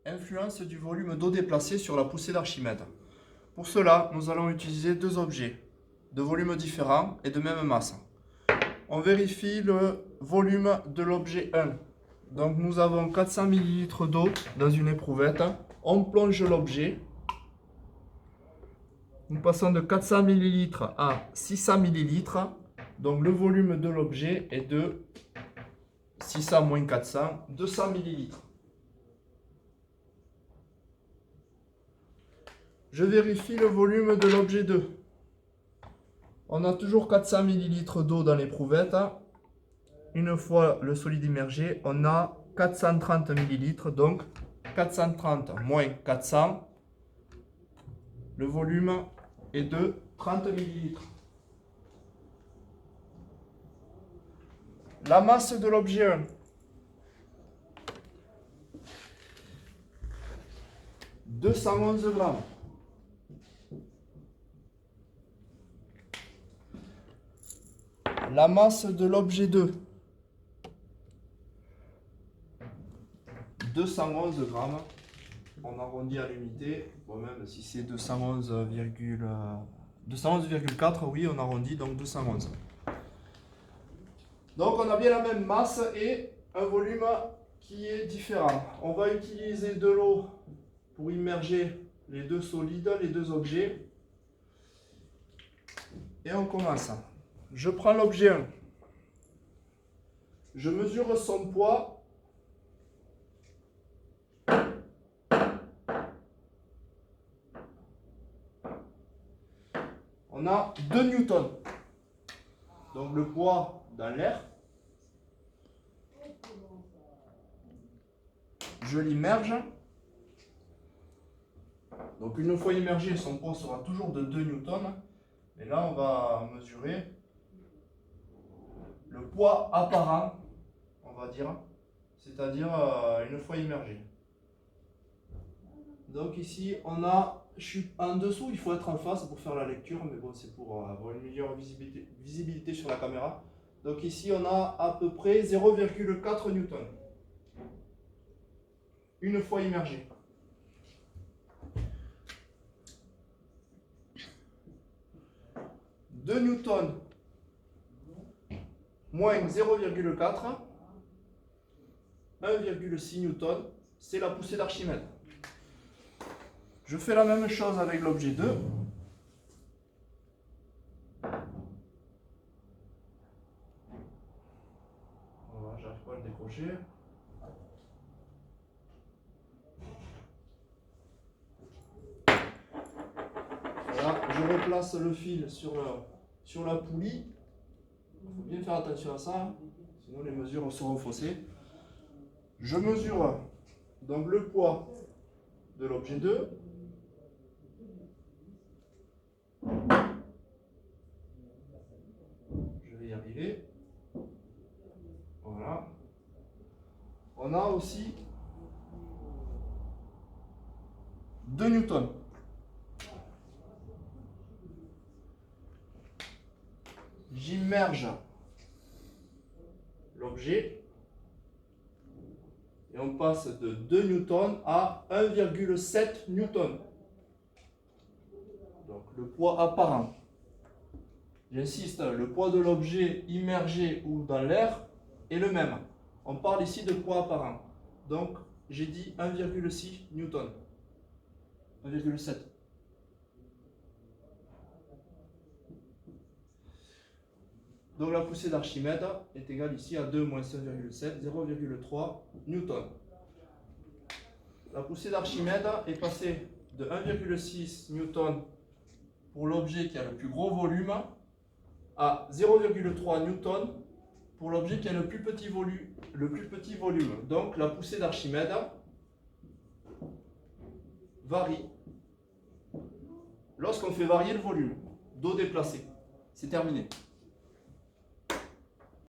Influence du volume d'eau déplacé sur la poussée d'Archimède. Pour cela, nous allons utiliser deux objets de volume différents et de même masse. On vérifie le volume de l'objet 1. Donc nous avons 400 ml d'eau dans une éprouvette. On plonge l'objet. Nous passons de 400 ml à 600 ml. Donc le volume de l'objet est de 600 moins 400, 200 ml. Je vérifie le volume de l'objet 2. On a toujours 400 ml d'eau dans l'éprouvette. Une fois le solide immergé, on a 430 ml. Donc 430 moins 400, le volume est de 30 ml. La masse de l'objet 1. 211 grammes. La masse de l'objet 2. 211 grammes. On arrondit à l'unité. Bon, même si c'est 211,4, oui, on arrondit, donc 211. Donc on a bien la même masse et un volume qui est différent. On va utiliser de l'eau pour immerger les deux solides, les deux objets. Et on commence. Je prends l'objet 1. Je mesure son poids. On a 2 newtons. Donc le poids dans l'air. Je l'immerge. Donc une fois immergé, son poids sera toujours de 2 newtons. Et là, on va mesurer le poids apparent, on va dire, c'est-à-dire une fois immergé. Donc ici, on a, je suis en dessous, il faut être en face pour faire la lecture, mais bon, c'est pour avoir une meilleure visibilité sur la caméra. Donc ici, on a à peu près 0,4 newtons. Une fois immergé. Deux newtons moins 0,4, 1,6 newton, c'est la poussée d'Archimède. Je fais la même chose avec l'objet 2. Voilà, j'arrive pas à le décrocher. Voilà, je replace le fil sur la poulie. Il faut bien faire attention à ça, sinon les mesures seront faussées. Je mesure donc le poids de l'objet 2. Je vais y arriver. Voilà. On a aussi 2 newtons. J'immerge l'objet et on passe de 2 newtons à 1,7 newtons. Donc le poids apparent. J'insiste, le poids de l'objet immergé ou dans l'air est le même. On parle ici de poids apparent. Donc j'ai dit 1,6 newtons. 1,7. Donc la poussée d'Archimède est égale ici à 2 moins 1,7, 0,3 newton. La poussée d'Archimède est passée de 1,6 newton pour l'objet qui a le plus gros volume à 0,3 newton pour l'objet qui a le plus petit volume. Donc la poussée d'Archimède varie lorsqu'on fait varier le volume d'eau déplacée. C'est terminé.